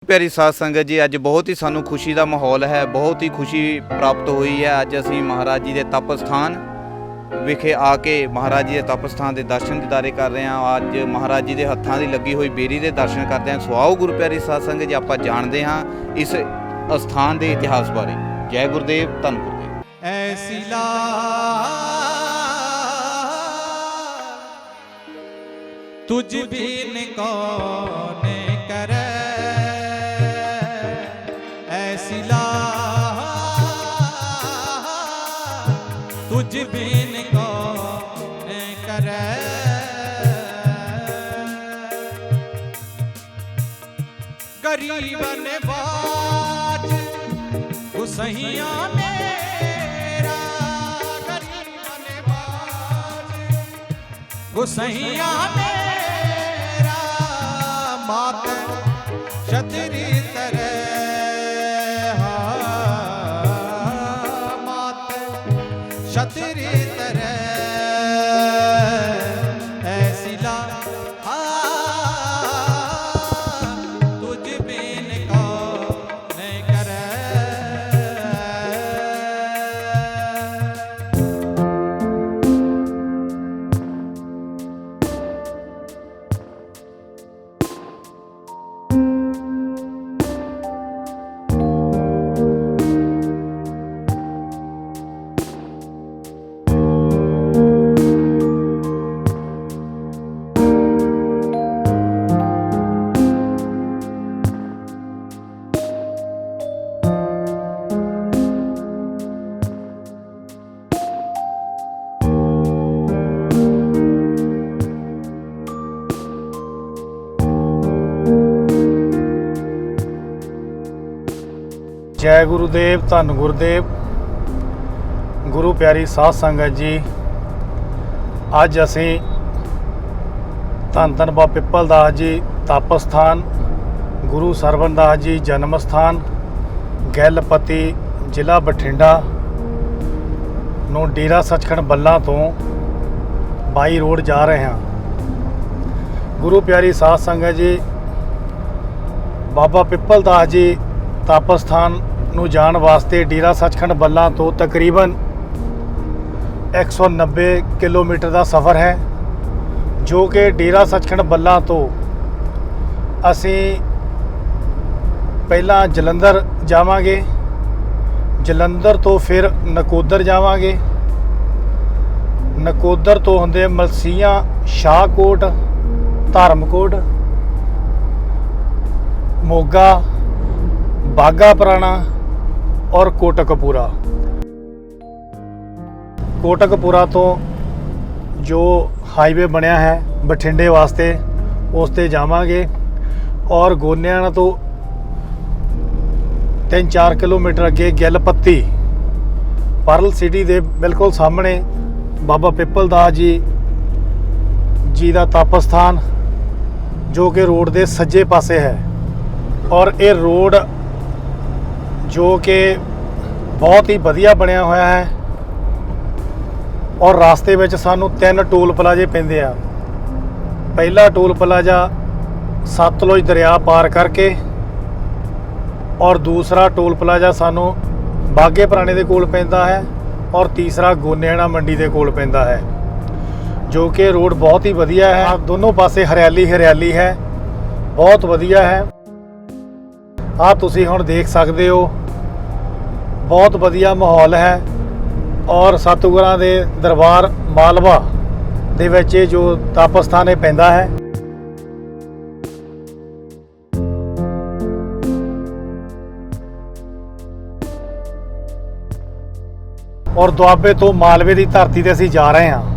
प्यारी साध संगत जी, अज बहुत ही सानू खुशी का माहौल है, बहुत ही खुशी प्राप्त हुई है। अज असी महाराज जी के तप स्थान विखे आके महाराज जी के तप स्थान के दर्शन दीदारे कर रहे हैं। अज महाराज जी के हत्थों की लगी हुई बेरी के दर्शन करते हैं। सुआओ गुरु प्यारी साध संगत जी, आप जानते हैं इस स्थान के इतिहास बारे। जय गुरुदेव, धन गुरुदेव। ऐसी तुझ बिन कौन करे, ऐसी तुझ बिन कौन करे। गरीब नवाज गुसैया मेरा, गरीब नवाज गुसैया मेरा, मात छतरी तरह, मात छतरी तरह, ऐसी ला तुझ बिन कौन करे। जय गुरुदेव, धन गुरुदेव। गुरु प्यारी साध संगत जी, अज असी धन धन बाबा पिपल दास जी तप स्थान, गुरु सरवण दास जी जन्म स्थान, गैलपति जिला बठिंडा ਨੂੰ डेरा सचखंड बल्ला तो बाई रोड जा रहे हैं। गुरु प्यारी साध संगत जी, बाबा पिपल दास जी तप स्थान ਨੂੰ ਜਾਣ ਵਾਸਤੇ डेरा सचखंड बल्ला तो तकरीबन 190 किलोमीटर का सफ़र है, जो कि डेरा सचखंड बल्ला तो असी पहला जलंधर जावांगे, जलंधर तो फिर नकोदर जावांगे, नकोदर तो होंदे मलसीਆਂ शाहकोट, धर्मकोट, मोगा, बागा पुराना और कोटकपूरा। कोटकपूरा तो जो हाईवे बनया है बठिंडे वास्ते उस ते जावांगे, और गोनियाना तो 3-4 किलोमीटर अगे गैलपत्ती परल सिटी के बिल्कुल सामने बाबा पिपल दास जी का तप स्थान, जो कि रोड के सज्जे पासे है। और ये रोड जो कि बहुत ही वधिया बनया होया है, और रास्ते में सानू 3 टोल प्लाजे पैंदे आ। पहला टोल प्लाजा सतलुज दरिया पार करके, और दूसरा टोल प्लाजा सानू बागे पुराने के कोल पैंदा है, और तीसरा गोनियाना मंडी के कोल पैंदा है, जो कि रोड बहुत ही वधिया है। दोनों पासे हरियाली हरियाली है, बहुत वधिया है। आ तुसी हुण देख सकते हो, बहुत वधिया माहौल है। और सतगुरां दे दरबार मालवा दे विच जो तप स्थान है पैंदा है। और दुआबे तो मालवे की धरती ते असीं जा रहे हैं।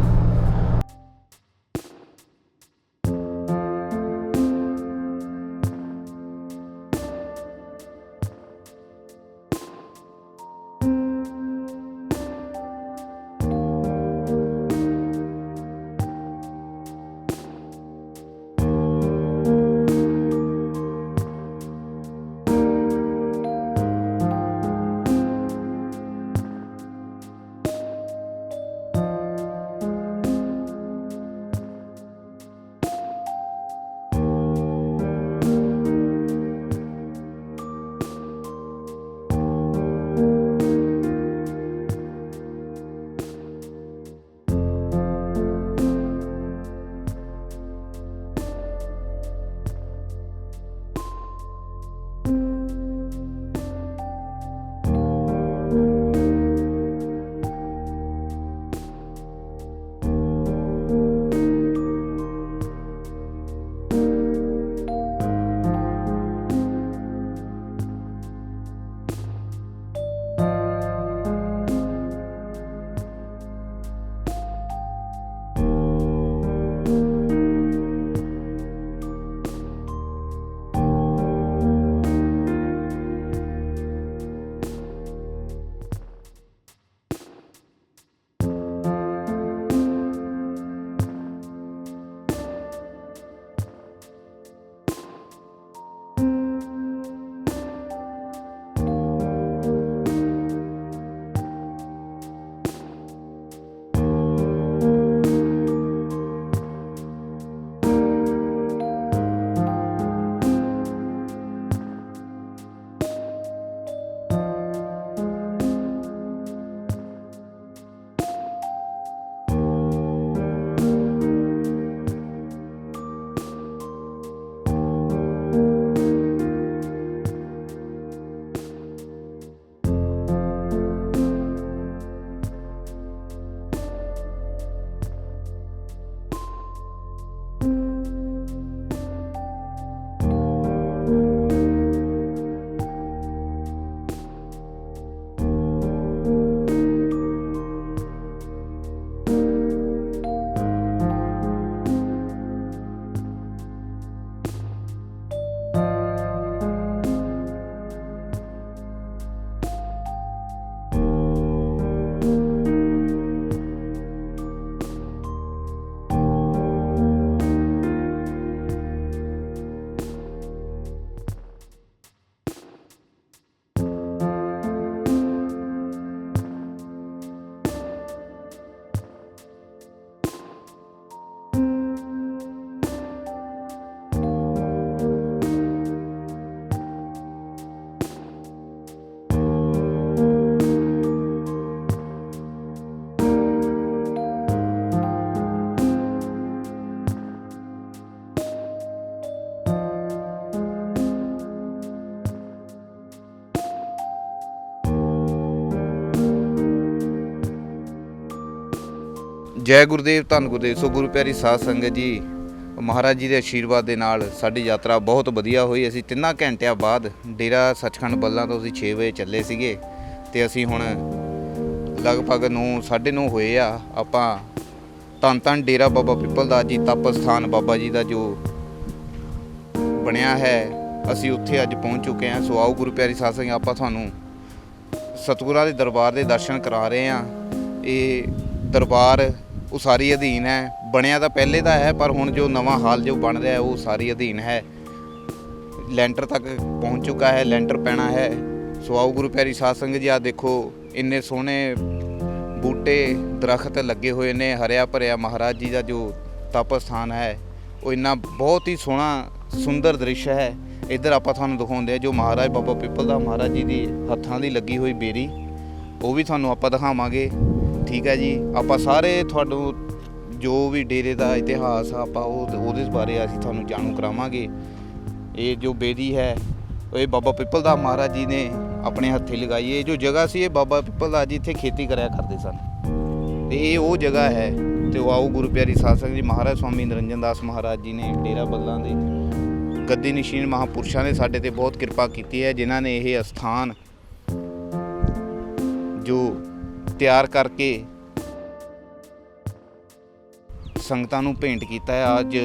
ਜੈ ਗੁਰਦੇਵ ਧੰਨ ਗੁਰਦੇਵ। ਸੋ ਗੁਰੂ ਪਿਆਰੀ ਸਾਧ ਸੰਗਤ ਜੀ, ਮਹਾਰਾਜ ਜੀ ਦੇ ਆਸ਼ੀਰਵਾਦ ਦੇ ਨਾਲ ਸਾਡੀ ਯਾਤਰਾ ਬਹੁਤ ਵਧੀਆ ਹੋਈ। ਅਸੀਂ 3 ਘੰਟਿਆਂ ਬਾਅਦ ਡੇਰਾ ਸੱਚਖੰਡ ਬੱਲਾ ਤੋਂ ਅਸੀਂ 6 ਵਜੇ ਚੱਲੇ ਸੀਗੇ ਤੇ ਅਸੀਂ ਹੁਣ ਲਗਭਗ 9:30 ਹੋਏ ਆ। ਆਪਾਂ ਧੰਨ ਧੰਨ ਡੇਰਾ ਬਾਬਾ ਪਿੱਪਲ ਦਾਸ ਜੀ ਤਪ ਸਥਾਨ ਬਾਬਾ ਜੀ ਦਾ ਜੋ ਬਣਿਆ ਹੈ, ਅਸੀਂ ਉੱਥੇ ਅੱਜ ਪਹੁੰਚ ਚੁੱਕੇ ਹਾਂ। ਸੋ ਆਓ ਗੁਰੂ ਪਿਆਰੀ ਸਾਧ ਸੰਗਤ, ਆਪਾਂ ਤੁਹਾਨੂੰ ਸਤਿਗੁਰਾਂ ਦੇ ਦਰਬਾਰ ਦੇ ਦਰਸ਼ਨ ਕਰਾ ਰਹੇ ਹਾਂ। ਇਹ ਦਰਬਾਰ ਉਸਾਰੀ ਅਧੀਨ ਹੈ, ਬਣਿਆ ਤਾਂ ਪਹਿਲੇ ਦਾ ਹੈ ਪਰ ਹੁਣ ਜੋ ਨਵਾਂ ਹਾਲ ਜੋ ਬਣ ਰਿਹਾ ਹੈ ਉਹ ਉਸਾਰੀ ਅਧੀਨ ਹੈ। ਲੈਂਟਰ ਤੱਕ ਪਹੁੰਚ ਚੁੱਕਾ ਹੈ, ਲੈਂਟਰ ਪੈਣਾ ਹੈ। ਸੋ ਆਓ ਗੁਰੂ ਪਿਆਰੀ ਸਾਧ ਸੰਗਤ ਜੀ, ਆ ਦੇਖੋ ਇੰਨੇ ਸੋਹਣੇ ਬੂਟੇ ਦਰਖਤ ਲੱਗੇ ਹੋਏ ਨੇ, ਹਰਿਆ ਭਰਿਆ ਮਹਾਰਾਜ ਜੀ ਦਾ ਜੋ ਤਪ ਸਥਾਨ ਹੈ ਉਹ ਇੰਨਾ ਬਹੁਤ ਹੀ ਸੋਹਣਾ ਸੁੰਦਰ ਦ੍ਰਿਸ਼ ਹੈ। ਇੱਧਰ ਆਪਾਂ ਤੁਹਾਨੂੰ ਦਿਖਾਉਂਦੇ ਆ ਜੋ ਮਹਾਰਾਜ ਬਾਬਾ ਪਿੱਪਲ ਦਾ ਮਹਾਰਾਜ ਜੀ ਦੀ ਹੱਥਾਂ ਦੀ ਲੱਗੀ ਹੋਈ ਬੇਰੀ, ਉਹ ਵੀ ਤੁਹਾਨੂੰ ਆਪਾਂ ਦਿਖਾਵਾਂਗੇ। ਠੀਕ ਹੈ ਜੀ, ਆਪਾਂ ਸਾਰੇ ਤੁਹਾਨੂੰ ਜੋ ਵੀ ਡੇਰੇ ਦਾ ਇਤਿਹਾਸ ਆ ਆਪਾਂ ਉਹਦੇ ਬਾਰੇ ਅਸੀਂ ਤੁਹਾਨੂੰ ਜਾਣੂ ਕਰਾਵਾਂਗੇ। ਇਹ ਜੋ ਬੇਰੀ ਹੈ ਇਹ ਬਾਬਾ ਪਿੱਪਲ ਦਾ ਮਹਾਰਾਜ ਜੀ ਨੇ ਆਪਣੇ ਹੱਥੀਂ ਲਗਾਈ। ਇਹ ਜੋ ਜਗ੍ਹਾ ਸੀ ਇਹ ਬਾਬਾ ਪਿੱਪਲ ਦਾ ਜੀ ਇੱਥੇ ਖੇਤੀ ਕਰਿਆ ਕਰਦੇ ਸਨ ਤੇ ਇਹ ਉਹ ਜਗ੍ਹਾ ਹੈ। ਤੇ ਆਓ ਗੁਰੂ ਪਿਆਰੀ ਸਾਧ ਸੰਗਤ ਜੀ, ਮਹਾਰਾਜ ਸਵਾਮੀ ਨਿਰੰਜਨ ਦਾਸ ਮਹਾਰਾਜ ਜੀ ਨੇ ਡੇਰਾ ਬੱਲਾ ਦੇ ਗੱਦੀ ਨਸ਼ੀਨ ਮਹਾਂਪੁਰਸ਼ਾਂ ਨੇ ਸਾਡੇ ਤੇ ਬਹੁਤ ਕਿਰਪਾ ਕੀਤੀ ਹੈ, ਜਿਨ੍ਹਾਂ ਨੇ ਇਹ ਅਸਥਾਨ ਜੋ ਤਿਆਰ ਕਰਕੇ ਸੰਗਤਾਂ ਨੂੰ ਭੇਂਟ ਕੀਤਾ ਹੈ। ਅੱਜ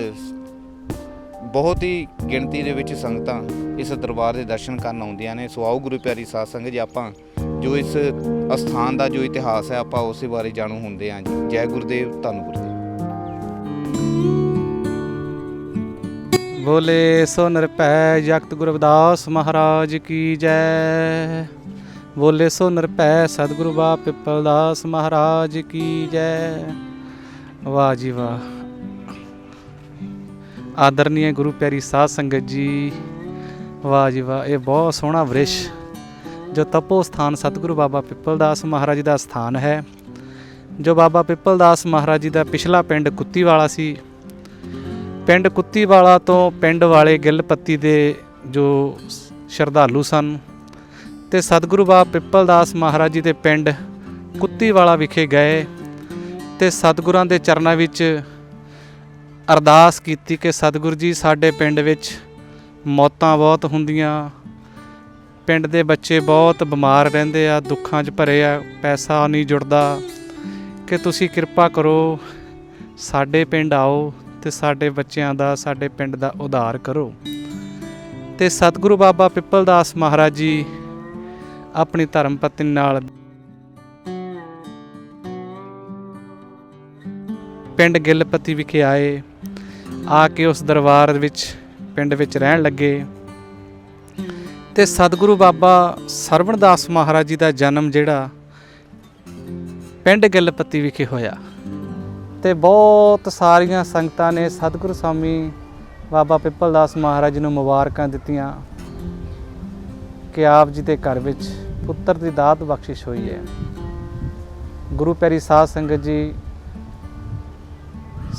ਬਹੁਤ ਹੀ ਗਿਣਤੀ ਦੇ ਵਿੱਚ ਸੰਗਤਾਂ ਇਸ ਦਰਬਾਰ ਦੇ ਦਰਸ਼ਨ ਕਰਨ ਆਉਂਦੀਆਂ ਨੇ। ਸੋ ਆਓ ਗੁਰੂ ਪਿਆਰੀ ਸਾਧ ਸੰਗਤ ਜੀ, ਆਪਾਂ ਜੋ ਇਸ ਅਸਥਾਨ ਦਾ ਜੋ ਇਤਿਹਾਸ ਹੈ ਆਪਾਂ ਉਸੇ ਬਾਰੇ ਜਾਣੂ ਹੁੰਦੇ ਹਾਂ ਜੀ। ਜੈ ਗੁਰਦੇਵ ਧੰਨ ਗੁਰਦੇਵ। ਬੋਲੇ ਸੋ ਨਿਰਭੈ ਜਗਤ ਗੁਰੂ ਰਵਿਦਾਸ ਮਹਾਰਾਜ ਕੀ ਜੈ। ਬੋਲੇ ਸੋ ਨਿਰਭੈ ਸਤਿਗੁਰੂ ਬਾਬਾ ਪਿੱਪਲ ਦਾਸ ਮਹਾਰਾਜ ਕੀ ਜੈ। ਵਾਹ ਜੀ ਵਾਹ। ਆਦਰਨੀय ਗੁਰੂ ਪਿਆਰੀ ਸਾਧ ਸੰਗਤ ਜੀ, ਵਾਹ ਜੀ ਵਾਹ। ਇਹ ਬਹੁਤ ਸੋਹਣਾ ਵ੍ਰਿਸ਼ ਜੋ ਤਪੋ ਸਥਾਨ ਸਤਿਗੁਰੂ ਬਾਬਾ ਪਿੱਪਲ ਦਾਸ ਮਹਾਰਾਜ ਜੀ ਦਾ ਸਥਾਨ ਹੈ। ਜੋ ਬਾਬਾ ਪਿੱਪਲ ਦਾਸ ਮਹਾਰਾਜ ਜੀ ਦਾ ਪਿਛਲਾ ਪਿੰਡ ਕੁੱਤੀਵਾਲਾ ਸੀ। ਪਿੰਡ ਕੁੱਤੀਵਾਲਾ ਤੋਂ ਪਿੰਡ ਵਾਲੇ ਗਿੱਲਪੱਤੀ ਦੇ ਜੋ ਸ਼ਰਧਾਲੂ ਸਨ ਤੇ ਸਤਿਗੁਰੂ ਬਾਬਾ ਪਿੱਪਲ ਦਾਸ ਮਹਾਰਾਜ ਜੀ ਦੇ ਪਿੰਡ ਕੁੱਤੀਵਾਲਾ ਵਿਖੇ ਗਏ ਤੇ ਸਤਿਗੁਰਾਂ ਦੇ ਚਰਨਾਂ ਵਿੱਚ ਅਰਦਾਸ ਕੀਤੀ ਕਿ ਸਤਿਗੁਰੂ ਜੀ, ਸਾਡੇ ਪਿੰਡ ਵਿੱਚ ਮੌਤਾਂ ਬਹੁਤ ਹੁੰਦੀਆਂ, ਪਿੰਡ ਦੇ ਬੱਚੇ ਬਹੁਤ ਬਿਮਾਰ ਰਹਿੰਦੇ ਆ, ਦੁੱਖਾਂ 'ਚ ਭਰੇ ਆ, ਪੈਸਾ ਨਹੀਂ ਜੁੜਦਾ, ਕਿ ਤੁਸੀਂ ਕਿਰਪਾ ਕਰੋ ਸਾਡੇ ਪਿੰਡ ਆਓ ਤੇ ਸਾਡੇ ਬੱਚਿਆਂ ਦਾ, ਸਾਡੇ ਪਿੰਡ ਦਾ ਉਧਾਰ ਕਰੋ। ਤੇ ਸਤਿਗੁਰੂ ਬਾਬਾ ਪਿੱਪਲ ਦਾਸ ਮਹਾਰਾਜ ਜੀ ਆਪਣੀ ਧਰਮ ਪਤਨੀ ਨਾਲ ਪਿੰਡ ਗਿੱਲਪੱਤੀ ਵਿਖੇ ਆਏ। ਆ ਕੇ ਉਸ ਦਰਬਾਰ ਵਿੱਚ ਪਿੰਡ ਵਿੱਚ ਰਹਿਣ ਲੱਗੇ ਤੇ ਸਤਿਗੁਰੂ ਬਾਬਾ ਸਰਵਣ ਦਾਸ ਮਹਾਰਾਜ ਜੀ ਦਾ ਜਨਮ ਜਿਹੜਾ ਪਿੰਡ ਗਿੱਲਪੱਤੀ ਵਿਖੇ ਹੋਇਆ ਤੇ ਬਹੁਤ ਸਾਰੀਆਂ ਸੰਗਤਾਂ ਨੇ ਸਤਿਗੁਰੂ ਸਵਾਮੀ ਬਾਬਾ ਪਿੱਪਲ ਦਾਸ ਮਹਾਰਾਜ ਜੀ ਨੂੰ ਮੁਬਾਰਕਾਂ ਦਿੱਤੀਆਂ ਕਿ ਆਪ ਜੀ ਦੇ ਘਰ ਵਿੱਚ ਪੁੱਤਰ ਦੀ ਦਾਤ ਬਖਸ਼ਿਸ਼ ਹੋਈ ਹੈ। ਗੁਰੂ ਪਿਆਰੀ ਸਾਧ ਸੰਗਤ ਜੀ,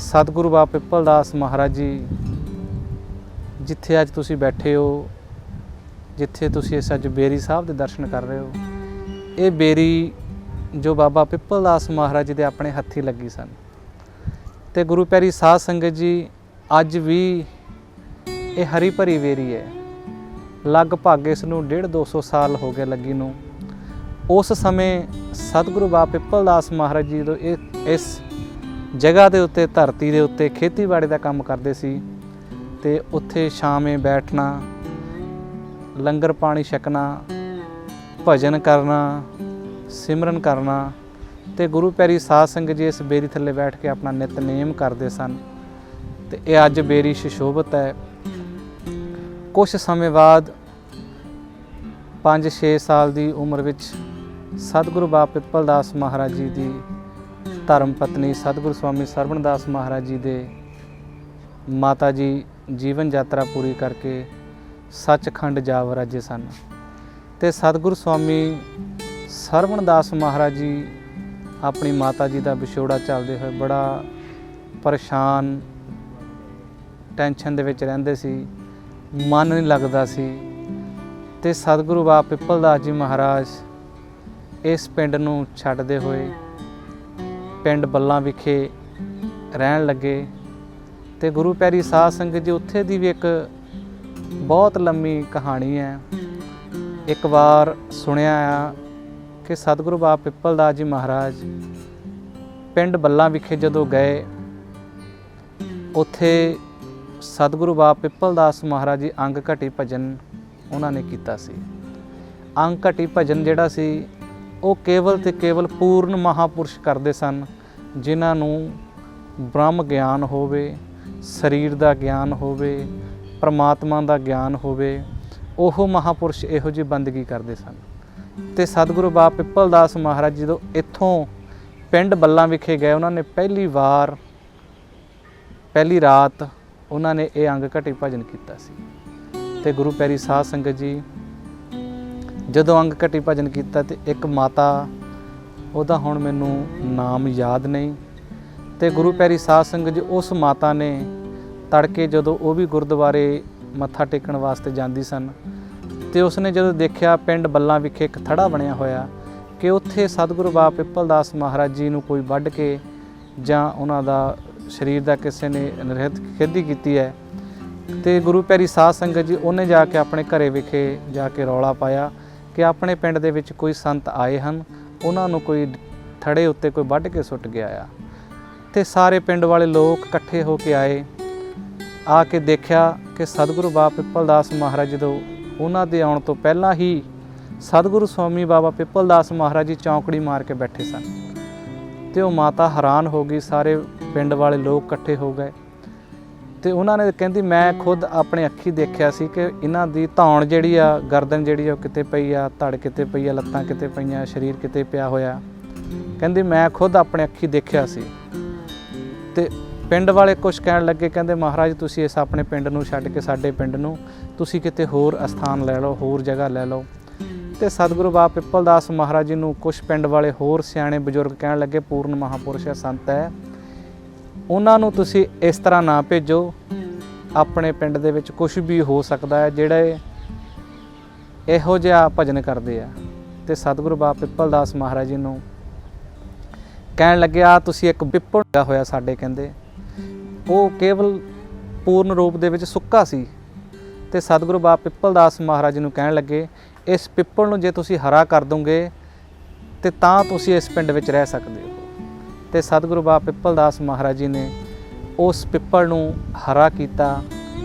ਸਤਿਗੁਰੂ ਬਾਬਾ ਪਿੱਪਲ ਦਾਸ ਮਹਾਰਾਜ ਜੀ ਜਿੱਥੇ ਅੱਜ ਤੁਸੀਂ ਬੈਠੇ ਹੋ, ਜਿੱਥੇ ਤੁਸੀਂ ਇਸ ਅੱਜ ਬੇਰੀ ਸਾਹਿਬ ਦੇ ਦਰਸ਼ਨ ਕਰ ਰਹੇ ਹੋ, ਇਹ ਬੇਰੀ ਜੋ ਬਾਬਾ ਪਿੱਪਲ ਦਾਸ ਮਹਾਰਾਜ ਜੀ ਦੇ ਆਪਣੇ ਹੱਥੀਂ ਲੱਗੀ ਸਨ। ਤੇ ਗੁਰੂ ਪਿਆਰੀ ਸਾਧ ਸੰਗਤ ਜੀ, ਅੱਜ ਵੀ ਇਹ ਹਰੀ ਭਰੀ ਬੇਰੀ ਹੈ। ਲਗਭਗ ਇਸ ਨੂੰ 150-200 ਸਾਲ ਹੋ ਗਏ ਲੱਗੀ ਨੂੰ। ਉਸ ਸਮੇਂ ਸਤਿਗੁਰੂ ਬਾਬਾ ਪਿੱਪਲ ਦਾਸ ਮਹਾਰਾਜ ਜੀ ਤੋਂ ਇਸ ਜਗ੍ਹਾ ਦੇ ਉੱਤੇ, ਧਰਤੀ ਦੇ ਉੱਤੇ ਖੇਤੀਬਾੜੀ ਦਾ ਕੰਮ ਕਰਦੇ ਸੀ ਤੇ ਉੱਥੇ ਛਾਵੇਂ ਬੈਠਣਾ, ਲੰਗਰ ਪਾਣੀ ਛਕਣਾ, ਭਜਨ ਕਰਨਾ, ਸਿਮਰਨ ਕਰਨਾ ਤੇ ਗੁਰੂ ਪਿਆਰੀ ਸਾਧ ਸੰਗਤ ਜੀ ਇਸ ਬੇਰੀ ਥੱਲੇ ਬੈਠ ਕੇ ਆਪਣਾ ਨਿਤਨੇਮ ਕਰਦੇ ਸਨ। ਤੇ ਇਹ ਅੱਜ ਬੇਰੀ ਸੁਸ਼ੋਭਿਤ ਹੈ। ਕੁਝ ਸਮੇਂ ਬਾਅਦ 5-6 ਸਾਲ ਦੀ ਉਮਰ ਵਿੱਚ ਸਤਿਗੁਰੂ ਬਾਬਾ ਪਿੱਪਲ ਦਾਸ ਮਹਾਰਾਜ ਜੀ ਦੀ ਧਰਮ ਪਤਨੀ ਸਤਿਗੁਰੂ ਸਵਾਮੀ ਸਰਵਣ ਦਾਸ ਮਹਾਰਾਜ ਜੀ ਦੇ ਮਾਤਾ ਜੀ ਜੀਵਨ ਯਾਤਰਾ ਪੂਰੀ ਕਰਕੇ ਸੱਚਖੰਡ ਜਾ ਵਰਾਜੇ ਸਨ। ਤੇ ਸਤਿਗੁਰੂ ਸਵਾਮੀ ਸਰਵਣ ਦਾਸ ਮਹਾਰਾਜ ਜੀ ਆਪਣੀ ਮਾਤਾ ਜੀ ਦਾ ਵਿਛੋੜਾ ਚੱਲਦੇ ਹੋਏ ਬੜਾ ਪਰੇਸ਼ਾਨ, ਟੈਨਸ਼ਨ ਦੇ ਵਿੱਚ ਰਹਿੰਦੇ ਸੀ, ਮਨ ਨਹੀਂ ਲੱਗਦਾ ਸੀ। ਤੇ ਸਤਿਗੁਰੂ ਬਾਬਾ ਪਿੱਪਲ ਦਾਸ ਜੀ ਮਹਾਰਾਜ ਇਸ ਪਿੰਡ ਨੂੰ ਛੱਡਦੇ ਹੋਏ ਪਿੰਡ ਬੱਲਾਂ ਵਿਖੇ ਰਹਿਣ ਲੱਗੇ। ਤੇ ਗੁਰੂ ਪਿਆਰੀ ਸਾਧ ਸੰਗਤ ਜੀ ਉੱਥੇ ਦੀ ਵੀ ਇੱਕ ਬਹੁਤ ਲੰਮੀ ਕਹਾਣੀ ਹੈ। ਇੱਕ ਵਾਰ ਸੁਣਿਆ ਆ ਕਿ ਸਤਿਗੁਰੂ ਬਾਬਾ ਪਿੱਪਲ ਦਾਸ ਜੀ ਮਹਾਰਾਜ ਪਿੰਡ ਬੱਲਾਂ ਵਿਖੇ ਜਦੋਂ ਗਏ, ਉੱਥੇ ਸਤਿਗੁਰੂ ਬਾਬਾ ਪਿੱਪਲ ਦਾਸ ਮਹਾਰਾਜ ਜੀ ਅੰਗ ਘਟੀ ਭਜਨ ਉਹਨਾਂ ਨੇ ਕੀਤਾ ਸੀ। ਅੰਗ ਘਟੀ ਭਜਨ ਜਿਹੜਾ ਸੀ ਉਹ ਕੇਵਲ ਤੇ ਕੇਵਲ ਪੂਰਨ ਮਹਾਪੁਰਸ਼ ਕਰਦੇ ਸਨ, ਜਿਨ੍ਹਾਂ ਨੂੰ ਬ੍ਰਹਮ ਗਿਆਨ ਹੋਵੇ, ਸਰੀਰ ਦਾ ਗਿਆਨ ਹੋਵੇ, ਪਰਮਾਤਮਾ ਦਾ ਗਿਆਨ ਹੋਵੇ, ਉਹ ਮਹਾਪੁਰਸ਼ ਇਹੋ ਜਿਹੀ ਬੰਦਗੀ ਕਰਦੇ ਸਨ। ਤੇ ਸਤਿਗੁਰੂ ਬਾਬਾ ਪਿੱਪਲ ਦਾਸ ਮਹਾਰਾਜ ਜਦੋਂ ਇੱਥੋਂ ਪਿੰਡ ਬੱਲਾਂ ਵਿਖੇ ਗਏ, ਉਹਨਾਂ ਨੇ ਪਹਿਲੀ ਰਾਤ ਉਹਨਾਂ ਨੇ ਇਹ ਅੰਗ ਘਟੀ ਭਜਨ ਕੀਤਾ ਸੀ। ਤੇ ਗੁਰੂ ਪਿਆਰੀ ਸਾਧ ਸੰਗਤ ਜੀ ਜਦੋਂ ਅੰਗ ਘਟੀ ਭਜਨ ਕੀਤਾ ਤੇ ਇੱਕ ਮਾਤਾ, ਉਹਦਾ ਹੁਣ ਮੈਨੂੰ ਨਾਮ ਯਾਦ ਨਹੀਂ, ਤੇ ਗੁਰੂ ਪਿਆਰੀ ਸਾਧ ਸੰਗਤ ਜੀ ਉਸ ਮਾਤਾ ਨੇ ਤੜਕੇ ਜਦੋਂ ਉਹ ਵੀ ਗੁਰਦੁਆਰੇ ਮੱਥਾ ਟੇਕਣ ਵਾਸਤੇ ਜਾਂਦੀ ਸਨ, ਤੇ ਉਸਨੇ ਜਦੋਂ ਦੇਖਿਆ ਪਿੰਡ ਬੱਲਾਂ ਵਿਖੇ ਇੱਕ ਥੜਾ ਬਣਿਆ ਹੋਇਆ ਕਿ ਉੱਥੇ ਸਤਿਗੁਰੂ ਬਾਬਾ ਪਿੱਪਲ ਦਾਸ ਮਹਾਰਾਜ ਜੀ ਨੂੰ ਕੋਈ ਵੱਢ ਕੇ ਜਾਂ ਉਹਨਾਂ ਦਾ ਸਰੀਰ ਦਾ ਕਿਸੇ ਨੇ ਖੇਦੀ ਕੀਤੀ ਹੈ, ਤੇ ਗੁਰੂ ਪਿਆਰੀ ਸਾਧ ਸੰਗਤ ਜੀ ਉਹਨੇ ਜਾ ਕੇ ਆਪਣੇ ਘਰੇ ਵਿਖੇ ਜਾ ਕੇ ਰੌਲਾ ਪਾਇਆ ਕਿ ਆਪਣੇ ਪਿੰਡ ਦੇ ਵਿੱਚ ਕੋਈ ਸੰਤ ਆਏ ਹਨ, ਉਹਨਾਂ ਨੂੰ ਕੋਈ ਥੜੇ ਉੱਤੇ ਕੋਈ ਵੱਢ ਕੇ ਸੁੱਟ ਗਿਆ ਆ। ਤੇ ਸਾਰੇ ਪਿੰਡ ਵਾਲੇ ਲੋਕ ਇਕੱਠੇ ਹੋ ਕੇ ਆਏ, ਆ ਕੇ ਦੇਖਿਆ ਕਿ ਸਤਿਗੁਰੂ ਬਾਬਾ ਪਿੱਪਲ ਦਾਸ ਮਹਾਰਾਜ ਜਦੋਂ ਉਹਨਾਂ ਦੇ ਆਉਣ ਤੋਂ ਪਹਿਲਾਂ ਹੀ ਸਤਿਗੁਰੂ ਸਵਾਮੀ ਬਾਬਾ ਪਿੱਪਲ ਦਾਸ ਮਹਾਰਾਜ ਜੀ ਚੌਂਕੜੀ ਮਾਰ ਕੇ ਬੈਠੇ ਸਨ। ਤੇ ਉਹ ਮਾਤਾ ਹੈਰਾਨ ਹੋ ਗਈ, ਸਾਰੇ ਪਿੰਡ ਵਾਲੇ ਲੋਕ ਇਕੱਠੇ ਹੋ ਗਏ, ਤੇ ਉਹਨਾਂ ਨੇ ਕਹਿੰਦੀ ਮੈਂ ਖੁਦ ਆਪਣੇ ਅੱਖੀ ਦੇਖਿਆ ਸੀ ਕਿ ਇਹਨਾਂ ਦੀ ਧੌਣ ਜਿਹੜੀ ਆ, ਗਰਦਨ ਜਿਹੜੀ ਆ ਉਹ ਕਿਤੇ ਪਈ ਆ, ਧੜ ਕਿਤੇ ਪਈ ਆ, ਲੱਤਾਂ ਕਿਤੇ ਪਈਆਂ, ਸਰੀਰ ਕਿਤੇ ਪਿਆ ਹੋਇਆ। ਕਹਿੰਦੀ ਮੈਂ ਖੁਦ ਆਪਣੇ ਅੱਖੀ ਦੇਖਿਆ ਸੀ। ਤੇ ਪਿੰਡ ਵਾਲੇ ਕੁਛ ਕਹਿਣ ਲੱਗੇ, ਕਹਿੰਦੇ ਮਹਾਰਾਜ ਤੁਸੀਂ ਇਸ ਆਪਣੇ ਪਿੰਡ ਨੂੰ ਛੱਡ ਕੇ ਸਾਡੇ ਪਿੰਡ ਨੂੰ ਤੁਸੀਂ ਕਿਤੇ ਹੋਰ ਅਸਥਾਨ ਲੈ ਲਓ, ਹੋਰ ਜਗ੍ਹਾ ਲੈ ਲਓ। ਤੇ ਸਤਿਗੁਰੂ ਬਾਬਾ ਪਿੱਪਲ ਦਾਸ ਮਹਾਰਾਜ ਜੀ ਨੂੰ ਕੁਛ ਪਿੰਡ ਵਾਲੇ ਹੋਰ ਸਿਆਣੇ ਬਜ਼ੁਰਗ ਕਹਿਣ ਲੱਗੇ ਪੂਰਨ ਮਹਾਪੁਰਸ਼ ਹੈ, ਸੰਤ ਹੈ, ਉਹਨਾਂ ਨੂੰ ਤੁਸੀਂ ਇਸ ਤਰ੍ਹਾਂ ਨਾ ਭੇਜੋ, ਆਪਣੇ ਪਿੰਡ ਦੇ ਵਿੱਚ ਕੁਛ ਵੀ ਹੋ ਸਕਦਾ ਹੈ ਜਿਹੜੇ ਇਹੋ ਜਿਹਾ ਭਜਨ ਕਰਦੇ ਆ। ਤੇ ਸਤਿਗੁਰੂ ਬਾਬਾ ਪਿੱਪਲ ਦਾਸ ਮਹਾਰਾਜ ਜੀ ਨੂੰ ਕਹਿਣ ਲੱਗੇ ਆ ਤੁਸੀਂ ਇੱਕ ਪਿੱਪਲ ਲੱਗਾ ਹੋਇਆ ਸਾਡੇ, ਕਹਿੰਦੇ ਉਹ ਕੇਵਲ ਪੂਰਨ ਰੂਪ ਦੇ ਵਿੱਚ ਸੁੱਕਾ ਸੀ। ਤੇ ਸਤਿਗੁਰੂ ਬਾਬਾ ਪਿੱਪਲ ਦਾਸ ਮਹਾਰਾਜ ਜੀ ਨੂੰ ਕਹਿਣ ਲੱਗੇ ਇਸ ਪਿੱਪਲ ਨੂੰ ਜੇ ਤੁਸੀਂ ਹਰਾ ਕਰ ਦੋਗੇ ਤੇ ਤਾਂ ਤੁਸੀਂ ਇਸ ਪਿੰਡ ਵਿੱਚ ਰਹਿ ਸਕਦੇ ਹੋ। ਤੇ ਸਤਿਗੁਰੂ ਬਾਬਾ ਪਿੱਪਲ ਦਾਸ ਮਹਾਰਾਜ ਜੀ ਨੇ ਉਸ ਪਿੱਪਲ ਨੂੰ ਹਰਾ ਕੀਤਾ,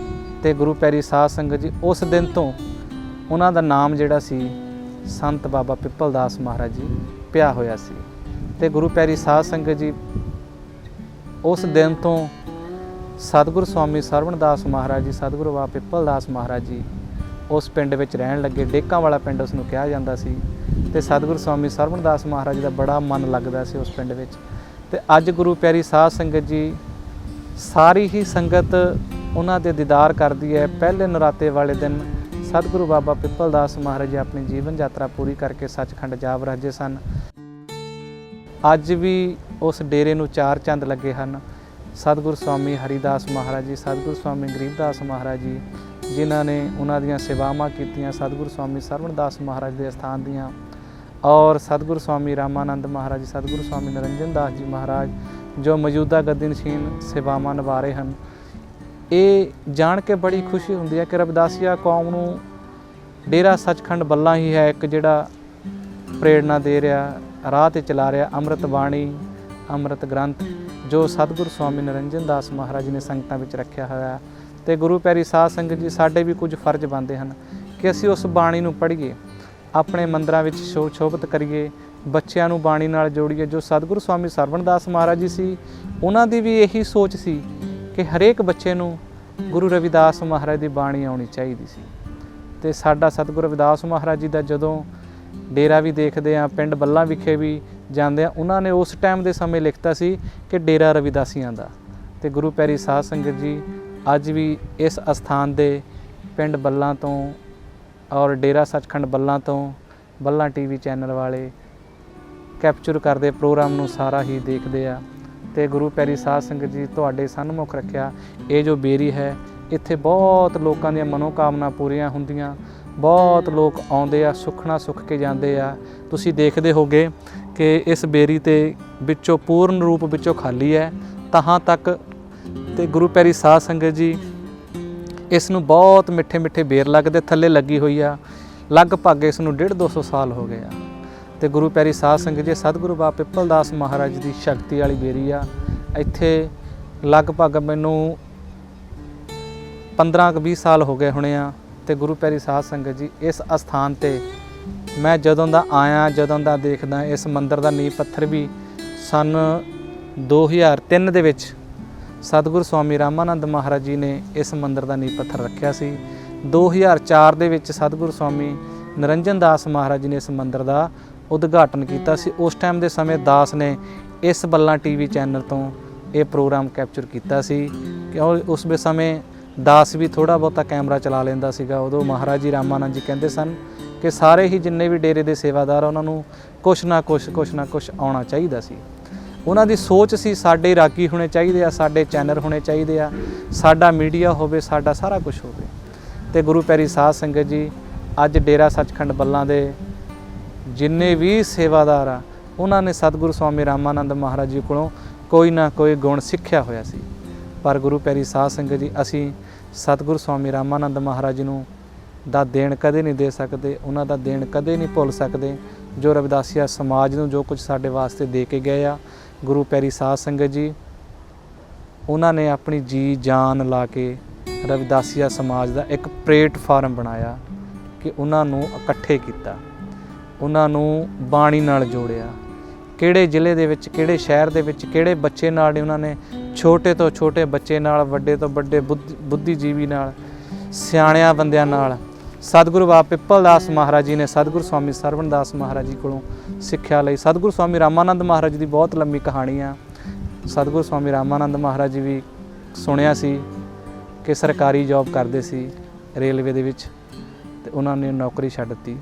ਤੇ ਗੁਰੂ ਪਿਆਰੀ ਸਾਧ ਸੰਗਤ ਜੀ ਉਸ ਦਿਨ ਤੋਂ ਉਹਨਾਂ ਦਾ ਨਾਮ ਜਿਹੜਾ ਸੀ ਸੰਤ ਬਾਬਾ ਪਿੱਪਲ ਦਾਸ ਮਹਾਰਾਜ ਜੀ ਪਿਆ ਹੋਇਆ ਸੀ। ਤੇ ਗੁਰੂ ਪਿਆਰੀ ਸਾਧ ਸੰਗਤ ਜੀ ਉਸ ਦਿਨ ਤੋਂ ਸਤਿਗੁਰੂ ਸਵਾਮੀ ਸਰਵਣ ਦਾਸ ਮਹਾਰਾਜ ਜੀ, ਸਤਿਗੁਰੂ ਬਾਬਾ ਪਿੱਪਲ ਦਾਸ ਮਹਾਰਾਜ ਜੀ ਉਸ ਪਿੰਡ ਵਿੱਚ ਰਹਿਣ ਲੱਗੇ। ਡੇਕਾਂ ਵਾਲਾ ਪਿੰਡ ਉਸ ਨੂੰ ਕਿਹਾ ਜਾਂਦਾ ਸੀ। ਤੇ ਸਤਿਗੁਰੂ ਸਵਾਮੀ ਸਰਵਣ ਦਾਸ ਮਹਾਰਾਜ ਜੀ ਦਾ ਬੜਾ ਮਨ ਲੱਗਦਾ ਸੀ ਉਸ ਪਿੰਡ ਵਿੱਚ। ਤੇ ਅੱਜ ਗੁਰੂ ਪਿਆਰੀ ਸਾਧ ਸੰਗਤ ਜੀ ਸਾਰੀ ਹੀ ਸੰਗਤ ਉਹਨਾਂ ਦੇ ਦੀਦਾਰ ਕਰਦੀ ਹੈ। ਪਹਿਲੇ ਨਰਾਤੇ ਵਾਲੇ ਦਿਨ ਸਤਿਗੁਰੂ ਬਾਬਾ ਪਿੱਪਲ ਦਾਸ ਮਹਾਰਾਜ ਜੀ ਆਪਣੀ ਜੀਵਨ ਯਾਤਰਾ ਪੂਰੀ ਕਰਕੇ ਸੱਚਖੰਡ ਜਾ ਵਰਾਜੇ ਸਨ। ਅੱਜ ਵੀ ਉਸ ਡੇਰੇ ਨੂੰ 4 ਚੰਦ ਲੱਗੇ ਹਨ। ਸਤਿਗੁਰੂ ਸਵਾਮੀ ਹਰੀਦਾਸ ਮਹਾਰਾਜ ਜੀ, ਸਤਿਗੁਰੂ ਸਵਾਮੀ ਗਰੀਬਦਾਸ ਮਹਾਰਾਜ ਜੀ ਜਿਨ੍ਹਾਂ ਨੇ ਉਹਨਾਂ ਦੀਆਂ ਸੇਵਾਵਾਂ ਕੀਤੀਆਂ, ਸਤਿਗੁਰੂ ਸਵਾਮੀ ਸਰਵਣ ਦਾਸ ਮਹਾਰਾਜ ਦੇ ਅਸਥਾਨ ਦੀਆਂ, ਔਰ ਸਤਿਗੁਰੂ ਸਵਾਮੀ ਰਾਮਾਨੰਦ ਮਹਾਰਾਜ ਜੀ, ਸਤਿਗੁਰੂ ਸਵਾਮੀ ਨਿਰੰਜਨ ਦਾਸ ਜੀ ਮਹਾਰਾਜ ਜੋ ਮੌਜੂਦਾ ਗੱਦੀ ਨਸ਼ੀਨ ਸੇਵਾਵਾਂ ਨਿਭਾ ਰਹੇ ਹਨ। ਇਹ ਜਾਣ ਕੇ ਬੜੀ ਖੁਸ਼ੀ ਹੁੰਦੀ ਹੈ ਕਿ ਰਵਿਦਾਸੀਆ ਕੌਮ ਨੂੰ ਡੇਰਾ ਸੱਚਖੰਡ ਬੱਲਾਂ ਹੀ ਹੈ ਇੱਕ ਜਿਹੜਾ ਪ੍ਰੇਰਣਾ ਦੇ ਰਿਹਾ, ਰਾਹ 'ਤੇ ਚਲਾ ਰਿਹਾ ਅੰਮ੍ਰਿਤ ਬਾਣੀ, ਅੰਮ੍ਰਿਤ ਗ੍ਰੰਥ ਜੋ ਸਤਿਗੁਰੂ ਸਵਾਮੀ ਨਿਰੰਜਨ ਦਾਸ ਮਹਾਰਾਜ ਜੀ ਨੇ ਸੰਗਤਾਂ ਵਿੱਚ ਰੱਖਿਆ ਹੋਇਆ। ਤੇ ਗੁਰੂ ਪਿਆਰੀ ਸਾਧ ਸੰਗਤ ਜੀ ਸਾਡੇ ਵੀ ਕੁਝ ਫਰਜ਼ ਬਣਦੇ ਹਨ ਕਿ ਅਸੀਂ ਉਸ ਬਾਣੀ ਨੂੰ ਪੜ੍ਹੀਏ, ਆਪਣੇ ਮੰਦਰਾਂ ਵਿੱਚ ਸ਼ੋਭਿਤ ਕਰੀਏ, ਬੱਚਿਆਂ ਨੂੰ ਬਾਣੀ ਨਾਲ ਜੋੜੀਏ। ਜੋ ਸਤਿਗੁਰੂ ਸਵਾਮੀ ਸਰਵਣ ਦਾਸ ਮਹਾਰਾਜ ਜੀ ਸੀ, ਉਹਨਾਂ ਦੀ ਵੀ ਇਹੀ ਸੋਚ ਸੀ ਕਿ ਹਰੇਕ ਬੱਚੇ ਨੂੰ ਗੁਰੂ ਰਵਿਦਾਸ ਮਹਾਰਾਜ ਦੀ ਬਾਣੀ ਆਉਣੀ ਚਾਹੀਦੀ ਸੀ। ਤੇ ਸਾਡਾ ਸਤਿਗੁਰੂ ਰਵਿਦਾਸ ਮਹਾਰਾਜ ਜੀ ਦਾ ਜਦੋਂ ਡੇਰਾ ਵੀ ਦੇਖਦੇ ਹਾਂ, ਪਿੰਡ ਬੱਲਾਂ ਵਿਖੇ ਵੀ ਜਾਂਦੇ ਹਾਂ, ਉਹਨਾਂ ਨੇ ਉਸ ਟਾਈਮ ਦੇ ਸਮੇਂ ਲਿਖਤਾ ਸੀ ਕਿ ਡੇਰਾ ਰਵਿਦਾਸੀਆਂ ਦਾ। ਤੇ ਗੁਰੂ ਪਿਆਰੀ ਸਾਧ ਸੰਗਤ ਜੀ ਅੱਜ ਵੀ ਇਸ ਅਸਥਾਨ ਦੇ ਪਿੰਡ ਬੱਲਾਂ ਤੋਂ ਔਰ ਡੇਰਾ ਸੱਚਖੰਡ ਬੱਲਾਂ ਤੋਂ ਬੱਲਾਂ ਟੀਵੀ ਚੈਨਲ ਵਾਲੇ ਕੈਪਚਰ ਕਰਦੇ ਪ੍ਰੋਗਰਾਮ ਨੂੰ ਸਾਰਾ ਹੀ ਦੇਖਦੇ ਆ। ਤੇ ਗੁਰੂ ਪਿਆਰੀ ਸਾਧ ਸੰਗਤ ਜੀ ਤੁਹਾਡੇ ਸਨਮੁਖ ਰੱਖਿਆ ਇਹ ਜੋ ਬੇਰੀ ਹੈ, ਇੱਥੇ ਬਹੁਤ ਲੋਕਾਂ ਦੀਆਂ ਮਨੋਕਾਮਨਾ ਪੂਰੀਆਂ ਹੁੰਦੀਆਂ, ਬਹੁਤ ਲੋਕ ਆਉਂਦੇ ਆ, ਸੁੱਖਣਾ ਸੁੱਖ ਕੇ ਜਾਂਦੇ ਆ। ਤੁਸੀਂ ਦੇਖਦੇ ਹੋਗੇ ਕਿ ਇਸ ਬੇਰੀ ਤੇ ਵਿੱਚੋਂ ਪੂਰਨ ਰੂਪ ਵਿੱਚੋਂ ਖਾਲੀ ਹੈ ਤਹਾਂ ਤੱਕ, ਤੇ ਗੁਰੂ ਪਿਆਰੀ ਸਾਧ ਸੰਗਤ ਜੀ ਇਸ ਨੂੰ ਬਹੁਤ ਮਿੱਠੇ ਮਿੱਠੇ ਬੇਰ ਲੱਗਦੇ, ਥੱਲੇ ਲੱਗੀ ਹੋਈ ਆ। ਲਗਭਗ ਇਸ ਨੂੰ 150-200 ਸਾਲ ਹੋ ਗਏ ਆ। ਤੇ ਗੁਰੂ ਪਿਆਰੀ ਸਾਧ ਸੰਗਤ ਜੀ ਸਤਿਗੁਰੂ ਬਾਬਾ ਪਿੱਪਲ ਦਾਸ ਮਹਾਰਾਜ ਦੀ ਸ਼ਕਤੀ ਵਾਲੀ ਬੇਰੀ ਆ। ਇੱਥੇ ਲਗਭਗ ਮੈਨੂੰ 15-20 ਸਾਲ ਹੋ ਗਏ ਹੋਣੇ ਆ। ਤੇ ਗੁਰੂ ਪਿਆਰੀ ਸਾਧ ਸੰਗਤ ਜੀ ਇਸ ਅਸਥਾਨ ਤੇ ਮੈਂ ਜਦੋਂ ਦਾ ਆਇਆ, ਜਦੋਂ ਦਾ ਦੇਖਦਾ, ਇਸ ਮੰਦਿਰ ਦਾ ਨੀਂਹ ਪੱਥਰ ਵੀ ਸੰਨ 2003 ਦੇ ਵਿੱਚ ਸਤਿਗੁਰੂ ਸਵਾਮੀ ਰਾਮਾਨੰਦ ਮਹਾਰਾਜ ਜੀ ਨੇ ਇਸ ਮੰਦਿਰ ਦਾ ਨੀਂਹ ਪੱਥਰ ਰੱਖਿਆ ਸੀ। 2004 ਦੇ ਵਿੱਚ ਸਤਿਗੁਰੂ ਸਵਾਮੀ ਨਿਰੰਜਨ ਦਾਸ ਮਹਾਰਾਜ ਜੀ ਨੇ ਇਸ ਮੰਦਿਰ ਦਾ ਉਦਘਾਟਨ ਕੀਤਾ ਸੀ। ਉਸ ਟਾਈਮ ਦੇ ਸਮੇਂ ਦਾਸ ਨੇ ਇਸ ਬੱਲਾ ਟੀਵੀ ਚੈਨਲ ਤੋਂ ਇਹ ਪ੍ਰੋਗਰਾਮ ਕੈਪਚਰ ਕੀਤਾ ਸੀ ਕਿ ਉਸ ਵੇ ਸਮੇਂ ਦਾਸ ਵੀ ਥੋੜ੍ਹਾ ਬਹੁਤਾ ਕੈਮਰਾ ਚਲਾ ਲੈਂਦਾ ਸੀਗਾ। ਉਦੋਂ ਮਹਾਰਾਜ ਜੀ ਰਾਮਾਨੰਦ ਜੀ ਕਹਿੰਦੇ ਸਨ ਕਿ ਸਾਰੇ ਹੀ ਜਿੰਨੇ ਵੀ ਡੇਰੇ ਦੇ ਸੇਵਾਦਾਰ ਉਹਨਾਂ ਨੂੰ ਕੁਛ ਨਾ ਕੁਛ ਆਉਣਾ ਚਾਹੀਦਾ ਸੀ। ਉਹਨਾਂ ਦੀ ਸੋਚ ਸੀ ਸਾਡੇ ਰਾਗੀ ਹੋਣੇ ਚਾਹੀਦੇ ਆ, ਸਾਡੇ ਚੈਨਲ ਹੋਣੇ ਚਾਹੀਦੇ ਆ, ਸਾਡਾ ਮੀਡੀਆ ਹੋਵੇ, ਸਾਡਾ ਸਾਰਾ ਕੁਝ ਹੋਵੇ। ਤੇ ਗੁਰੂ ਪਿਆਰੀ ਸਾਧ ਸੰਗਤ ਜੀ ਅੱਜ ਡੇਰਾ ਸੱਚਖੰਡ ਬੱਲਾਂ ਦੇ ਜਿੰਨੇ ਵੀ ਸੇਵਾਦਾਰ ਆ ਉਹਨਾਂ ਨੇ ਸਤਿਗੁਰੂ ਸਵਾਮੀ ਰਾਮਾਨੰਦ ਮਹਾਰਾਜ ਜੀ ਕੋਲੋਂ ਕੋਈ ਨਾ ਕੋਈ ਗੁਣ ਸਿੱਖਿਆ ਹੋਇਆ ਸੀ। ਪਰ ਗੁਰੂ ਪਿਆਰੀ ਸਾਧ ਸੰਗਤ ਜੀ ਅਸੀਂ ਸਤਿਗੁਰੂ ਸਵਾਮੀ ਰਾਮਾਨੰਦ ਮਹਾਰਾਜ ਜੀ ਨੂੰ ਦਾ ਦੇਣ ਕਦੇ ਨਹੀਂ ਦੇ ਸਕਦੇ, ਉਹਨਾਂ ਦਾ ਦੇਣ ਕਦੇ ਨਹੀਂ ਭੁੱਲ ਸਕਦੇ ਜੋ ਰਵਿਦਾਸੀਆ ਸਮਾਜ ਨੂੰ ਜੋ ਕੁਝ ਸਾਡੇ ਵਾਸਤੇ ਦੇ ਕੇ ਗਏ ਆ। ਗੁਰੂ ਪਿਆਰੀ ਸਾਧ ਸੰਗਤ ਜੀ ਉਹਨਾਂ ਨੇ ਆਪਣੀ ਜੀ ਜਾਨ ਲਾ ਕੇ ਰਵਿਦਾਸੀਆ ਸਮਾਜ ਦਾ ਇੱਕ ਪਲੇਟਫਾਰਮ ਬਣਾਇਆ ਕਿ ਉਹਨਾਂ ਨੂੰ ਇਕੱਠੇ ਕੀਤਾ, ਉਹਨਾਂ ਨੂੰ ਬਾਣੀ ਨਾਲ ਜੋੜਿਆ। ਕਿਹੜੇ ਜ਼ਿਲ੍ਹੇ ਦੇ ਵਿੱਚ, ਕਿਹੜੇ ਸ਼ਹਿਰ ਦੇ ਵਿੱਚ, ਕਿਹੜੇ ਬੱਚੇ ਨਾਲ ਨੇ ਉਹਨਾਂ ਨੇ, ਛੋਟੇ ਤੋਂ ਛੋਟੇ ਬੱਚੇ ਨਾਲ, ਵੱਡੇ ਤੋਂ ਵੱਡੇ ਬੁੱਧੀਜੀਵੀ ਨਾਲ, ਸਿਆਣਿਆਂ ਬੰਦਿਆਂ ਨਾਲ ਸਤਿਗੁਰੂ ਬਾਬਾ ਪਿੱਪਲ ਦਾਸ ਮਹਾਰਾਜ ਜੀ ਨੇ ਸਤਿਗੁਰੂ ਸਵਾਮੀ ਸਰਵਣ ਦਾਸ ਮਹਾਰਾਜ ਜੀ ਕੋਲੋਂ ਸਿੱਖਿਆ ਲਈ। ਸਤਿਗੁਰੂ ਸਵਾਮੀ ਰਾਮਾਨੰਦ ਮਹਾਰਾਜ ਜੀ ਦੀ ਬਹੁਤ ਲੰਮੀ ਕਹਾਣੀ ਆ। ਸਤਿਗੁਰੂ ਸਵਾਮੀ ਰਾਮਾਨੰਦ ਮਹਾਰਾਜ ਜੀ ਵੀ ਸੁਣਿਆ ਸੀ ਕਿ ਸਰਕਾਰੀ ਜੌਬ ਕਰਦੇ ਸੀ ਰੇਲਵੇ ਦੇ ਵਿੱਚ, ਤੇ ਉਹਨਾਂ ਨੇ ਨੌਕਰੀ ਛੱਡ ਦਿੱਤੀ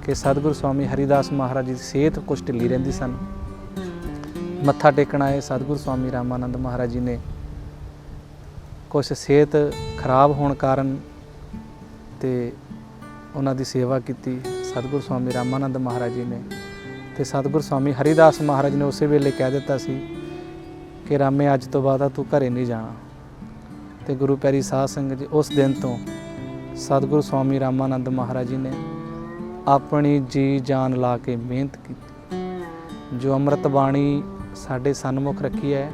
ਕਿ ਸਤਿਗੁਰੂ ਸਵਾਮੀ ਹਰੀਦਾਸ ਮਹਾਰਾਜ ਜੀ ਦੀ ਸਿਹਤ ਕੁਛ ਢਿੱਲੀ ਰਹਿੰਦੀ ਸਨ। ਮੱਥਾ ਟੇਕਣ ਆਏ ਸਤਿਗੁਰੂ ਸਵਾਮੀ ਰਾਮਾਨੰਦ ਮਹਾਰਾਜ ਜੀ ਨੇ ਕੁਛ ਸਿਹਤ ਖਰਾਬ ਹੋਣ ਕਾਰਨ ਤੇ ਉਹਨਾਂ ਦੀ ਸੇਵਾ ਕੀਤੀ ਸਤਿਗੁਰੂ ਸਵਾਮੀ ਰਾਮਾਨੰਦ ਮਹਾਰਾਜ ਜੀ ਨੇ। ਤੇ ਸਤਿਗੁਰੂ ਸਵਾਮੀ ਹਰੀਦਾਸ ਮਹਾਰਾਜ ਨੇ ਉਸੇ ਵੇਲੇ ਕਹਿ ਦਿੱਤਾ ਸੀ ਕਿ ਰਾਮੇ ਅੱਜ ਤੋਂ ਬਾਅਦ ਤੂੰ ਘਰੇ ਨਹੀਂ ਜਾਣਾ। ਤੇ ਗੁਰੂ ਪਿਆਰੀ ਸਾਧ ਸੰਗਤ ਜੀ ਉਸ ਦਿਨ ਤੋਂ ਸਤਿਗੁਰੂ ਸਵਾਮੀ ਰਾਮਾਨੰਦ ਮਹਾਰਾਜ ਜੀ ਨੇ ਆਪਣੀ ਜੀ ਜਾਨ ਲਾ ਕੇ ਮਿਹਨਤ ਕੀਤੀ। ਜੋ ਅੰਮ੍ਰਿਤ ਬਾਣੀ ਸਾਡੇ ਸਨਮੁਖ ਰੱਖੀ ਹੈ,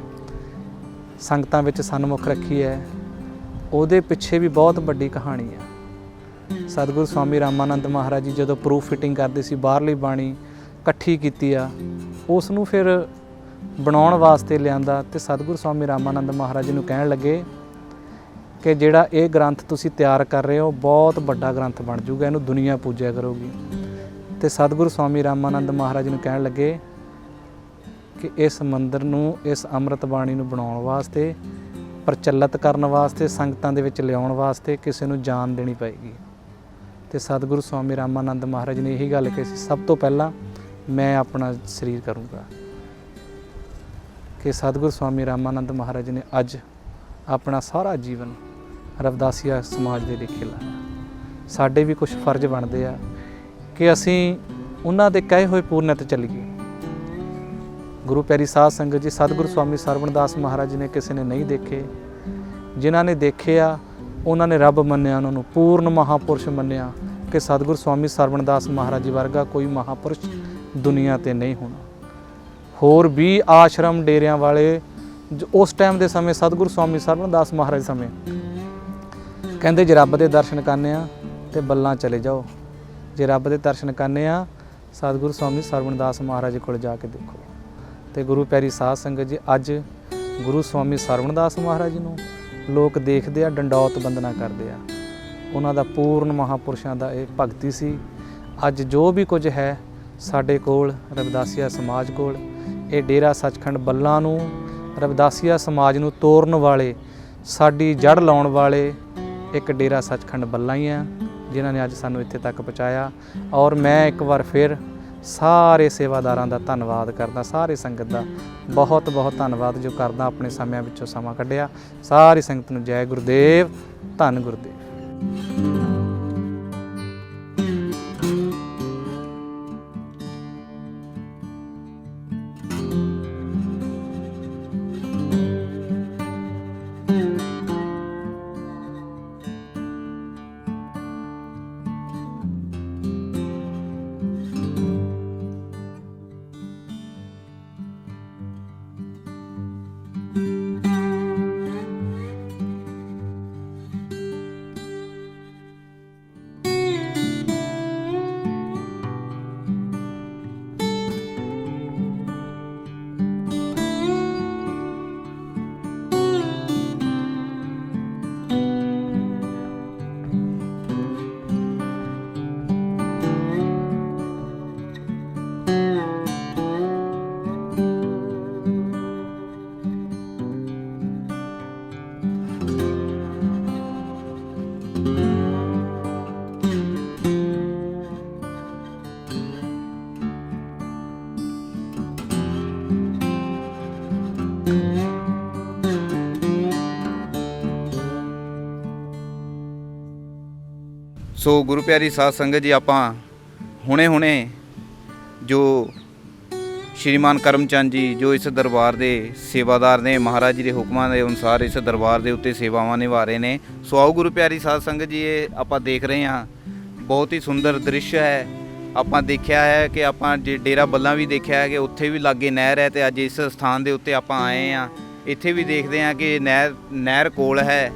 ਸੰਗਤਾਂ ਵਿੱਚ ਸਨਮੁਖ ਰੱਖੀ ਹੈ, ਉਹਦੇ ਪਿੱਛੇ ਵੀ ਬਹੁਤ ਵੱਡੀ ਕਹਾਣੀ ਹੈ। ਸਤਿਗੁਰੂ ਸਵਾਮੀ ਰਾਮਾਨੰਦ ਮਹਾਰਾਜ ਜੀ ਜਦੋਂ ਪ੍ਰੂਫ ਫਿਟਿੰਗ ਕਰਦੇ ਸੀ, ਬਾਹਰਲੀ ਬਾਣੀ ਇਕੱਠੀ ਕੀਤੀ ਆ, ਉਸ ਨੂੰ ਫਿਰ ਬਣਾਉਣ ਵਾਸਤੇ ਲਿਆਂਦਾ। ਤੇ ਸਤਿਗੁਰੂ ਸਵਾਮੀ ਰਾਮਾਨੰਦ ਮਹਾਰਾਜ ਜੀ ਨੂੰ ਕਹਿਣ ਲੱਗੇ ਕਿ ਜਿਹੜਾ ਇਹ ਗ੍ਰੰਥ ਤੁਸੀਂ ਤਿਆਰ ਕਰ ਰਹੇ ਹੋ ਬਹੁਤ ਵੱਡਾ ਗ੍ਰੰਥ ਬਣ ਜਾਊਗਾ, ਇਹਨੂੰ ਦੁਨੀਆ ਪੂਜਿਆ ਕਰੂਗੀ। ਤੇ ਸਤਿਗੁਰੂ ਸਵਾਮੀ ਰਾਮਾਨੰਦ ਮਹਾਰਾਜ ਨੂੰ ਕਹਿਣ ਲੱਗੇ ਕਿ ਇਸ ਮੰਦਿਰ ਨੂੰ, ਇਸ ਅੰਮ੍ਰਿਤ ਬਾਣੀ ਨੂੰ ਬਣਾਉਣ ਵਾਸਤੇ, ਪ੍ਰਚਲਿਤ ਕਰਨ ਵਾਸਤੇ, ਸੰਗਤਾਂ ਦੇ ਵਿੱਚ ਲਿਆਉਣ ਵਾਸਤੇ ਕਿਸੇ ਨੂੰ ਜਾਨ ਦੇਣੀ ਪਏਗੀ। ਤੇ ਸਤਿਗੁਰੂ ਸਵਾਮੀ ਰਾਮਾਨੰਦ ਮਹਾਰਾਜ ਨੇ ਇਹੀ ਗੱਲ ਕਹੀ ਸੀ, ਸਭ ਤੋਂ ਪਹਿਲਾਂ ਮੈਂ ਆਪਣਾ ਸਰੀਰ ਕਰੂੰਗਾ। ਕਿ ਸਤਿਗੁਰੂ ਸਵਾਮੀ ਰਾਮਾਨੰਦ ਮਹਾਰਾਜ ਨੇ ਅੱਜ ਆਪਣਾ ਸਾਰਾ ਜੀਵਨ ਰਵਿਦਾਸੀਆ ਸਮਾਜ ਦੇ ਲਿਖੇ ਲਾਇਆ। ਸਾਡੇ ਵੀ ਕੁਝ ਫਰਜ਼ ਬਣਦੇ ਆ ਕਿ ਅਸੀਂ ਉਹਨਾਂ ਦੇ ਕਹੇ ਹੋਏ ਪੂਰਨਤ ਚੱਲੀਏ। ਗੁਰੂ ਪਿਆਰੀ ਸਾਧ ਸੰਗਤ ਜੀ ਸਤਿਗੁਰੂ ਸਵਾਮੀ ਸਰਵਣ ਦਾਸ ਮਹਾਰਾਜ ਜੀ ਨੇ ਕਿਸੇ ਨੇ ਨਹੀਂ ਦੇਖੇ, ਜਿਨ੍ਹਾਂ ਨੇ ਦੇਖੇ ਆ ਉਹਨਾਂ ਨੇ ਰੱਬ ਮੰਨਿਆ, ਉਹਨਾਂ ਨੂੰ ਪੂਰਨ ਮਹਾਪੁਰਸ਼ ਮੰਨਿਆ ਕਿ ਸਤਿਗੁਰੂ ਸਵਾਮੀ ਸਰਵਣ ਦਾਸ ਮਹਾਰਾਜ ਜੀ ਵਰਗਾ ਕੋਈ ਮਹਾਪੁਰਸ਼ ਦੁਨੀਆ ਤੇ ਨਹੀਂ ਹੋਣਾ। ਹੋਰ ਵੀ ਆਸ਼ਰਮ ਡੇਰਿਆਂ ਵਾਲੇ ਉਸ ਟਾਈਮ ਦੇ ਸਮੇਂ ਸਤਿਗੁਰੂ ਸਵਾਮੀ ਸਰਵਣ ਦਾਸ ਮਹਾਰਾਜ ਸਮੇਂ ਕਹਿੰਦੇ ਜੇ ਰੱਬ ਦੇ ਦਰਸ਼ਨ ਕਰਨੇ ਆ ਤੇ ਬੱਲਾਂ ਚਲੇ ਜਾਓ, ਜੇ ਰੱਬ ਦੇ ਦਰਸ਼ਨ ਕਰਨੇ ਆ ਸਤਿਗੁਰੂ ਸਵਾਮੀ ਸਰਵਣ ਦਾਸ ਮਹਾਰਾਜ ਕੋਲ ਜਾ ਕੇ ਦੇਖੋ। ਤੇ ਗੁਰੂ ਪਿਆਰੀ ਸਾਧ ਸੰਗਤ ਜੀ ਅੱਜ ਗੁਰੂ ਸਵਾਮੀ ਸਰਵਣ ਦਾਸ ਮਹਾਰਾਜ ਜੀ ਨੂੰ ਲੋਕ ਦੇਖਦੇ ਆ, ਡੰਡੌਤ ਬੰਦਨਾ ਕਰਦੇ ਆ। ਉਹਨਾਂ ਦਾ ਪੂਰਨ ਮਹਾਪੁਰਸ਼ਾਂ ਦਾ ਇਹ ਭਗਤੀ ਸੀ। ਅੱਜ ਜੋ ਵੀ ਕੁਝ ਹੈ ਸਾਡੇ ਕੋਲ ਰਵਿਦਾਸੀਆ ਸਮਾਜ ਕੋਲ, ਇਹ ਡੇਰਾ ਸੱਚਖੰਡ ਬੱਲਾਂ ਨੂੰ, ਰਵਿਦਾਸੀਆ ਸਮਾਜ ਨੂੰ ਤੋੜਨ ਵਾਲੇ, ਸਾਡੀ ਜੜ ਲਾਉਣ ਵਾਲੇ ਇੱਕ ਡੇਰਾ ਸੱਚਖੰਡ ਬੱਲਾਂ ਹੀ ਆ, ਜਿਨ੍ਹਾਂ ਨੇ ਅੱਜ ਸਾਨੂੰ ਇੱਥੇ ਤੱਕ ਪਹੁੰਚਾਇਆ। ਔਰ ਮੈਂ ਇੱਕ ਵਾਰ ਫਿਰ ਸਾਰੇ ਸੇਵਾਦਾਰਾਂ ਦਾ ਧੰਨਵਾਦ ਕਰਦਾ, ਸਾਰੇ ਸੰਗਤ ਦਾ ਬਹੁਤ ਬਹੁਤ ਧੰਨਵਾਦ ਜੋ ਕਰਦਾ ਆਪਣੇ ਸਮਿਆਂ ਵਿੱਚੋਂ ਸਮਾਂ ਕੱਢਿਆ। ਸਾਰੀ ਸੰਗਤ ਨੂੰ ਜੈ ਗੁਰਦੇਵ, ਧੰਨ ਗੁਰਦੇਵ। ਸੋ ਗੁਰੂ ਪਿਆਰੀ ਸਾਧ ਸੰਗਤ ਜੀ, ਆਪਾਂ ਹੁਣੇ ਜੋ ਸ਼੍ਰੀਮਾਨ ਕਰਮਚੰਦ ਜੀ ਜੋ ਇਸ ਦਰਬਾਰ ਦੇ ਸੇਵਾਦਾਰ ਨੇ, ਮਹਾਰਾਜ ਜੀ ਦੇ ਹੁਕਮਾਂ ਦੇ ਅਨੁਸਾਰ ਇਸ ਦਰਬਾਰ ਦੇ ਉੱਤੇ ਸੇਵਾਵਾਂ ਨਿਭਾ ਰਹੇ ਨੇ। ਸੋ ਆਓ ਗੁਰੂ ਪਿਆਰੀ ਸਾਧ ਸੰਗਤ ਜੀ, ਇਹ ਆਪਾਂ ਦੇਖ ਰਹੇ ਹਾਂ ਬਹੁਤ ਹੀ ਸੁੰਦਰ ਦ੍ਰਿਸ਼ ਹੈ। ਆਪਾਂ ਦੇਖਿਆ ਹੈ ਕਿ ਆਪਾਂ ਡੇਰਾ ਬੱਲਾ ਵੀ ਦੇਖਿਆ ਹੈ ਕਿ ਉੱਥੇ ਵੀ ਲਾਗੇ ਨਹਿਰ ਹੈ, ਤੇ ਅੱਜ ਇਸ ਸਥਾਨ ਦੇ ਉੱਤੇ ਆਪਾਂ ਆਏ ਹਾਂ। ਇੱਥੇ ਵੀ ਦੇਖਦੇ ਹਾਂ ਕਿ ਨਹਿਰ ਕੋਲ ਹੈ।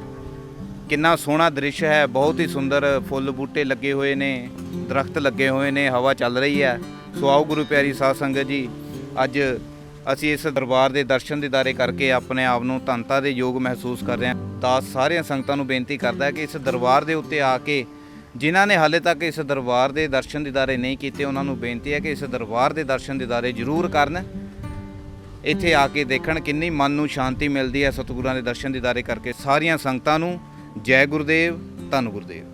ਕਿੰਨਾ ਸੋਹਣਾ ਦ੍ਰਿਸ਼ ਹੈ, ਬਹੁਤ ਹੀ ਸੁੰਦਰ ਫੁੱਲ ਬੂਟੇ ਲੱਗੇ ਹੋਏ ਨੇ, ਦਰਖਤ ਲੱਗੇ ਹੋਏ ਨੇ, ਹਵਾ ਚੱਲ ਰਹੀ ਹੈ। ਸੋ ਆਓ ਗੁਰੂ ਪਿਆਰੀ ਸਾਧ ਸੰਗਤ ਜੀ, ਅੱਜ ਅਸੀਂ ਇਸ ਦਰਬਾਰ ਦੇ ਦਰਸ਼ਨ ਦੀਦਾਰੇ ਕਰਕੇ ਆਪਣੇ ਆਪ ਨੂੰ ਧੰਨਤਾ ਦੇ ਯੋਗ ਮਹਿਸੂਸ ਕਰ ਰਹੇ ਹਾਂ। ਦਾਸ ਸਾਰੀਆਂ ਸੰਗਤਾਂ ਨੂੰ ਬੇਨਤੀ ਕਰਦਾ ਹੈ ਕਿ ਇਸ ਦਰਬਾਰ ਦੇ ਉੱਤੇ ਆ ਕੇ ਜਿਨ੍ਹਾਂ ਨੇ ਹਾਲੇ ਤੱਕ ਇਸ ਦਰਬਾਰ ਦੇ ਦਰਸ਼ਨ ਦੀਦਾਰੇ ਨਹੀਂ ਕੀਤੇ, ਉਹਨਾਂ ਨੂੰ ਬੇਨਤੀ ਹੈ ਕਿ ਇਸ ਦਰਬਾਰ ਦੇ ਦਰਸ਼ਨ ਦੀਦਾਰੇ ਜ਼ਰੂਰ ਕਰਨ। ਇੱਥੇ ਆ ਕੇ ਦੇਖਣ ਕਿੰਨੀ ਮਨ ਨੂੰ ਸ਼ਾਂਤੀ ਮਿਲਦੀ ਹੈ ਸਤਿਗੁਰਾਂ ਦੇ ਦਰਸ਼ਨ ਦੀਦਾਰੇ ਕਰਕੇ। ਸਾਰੀਆਂ ਸੰਗਤਾਂ ਨੂੰ ਜੈ ਗੁਰਦੇਵ, ਧੰਨ ਗੁਰਦੇਵ।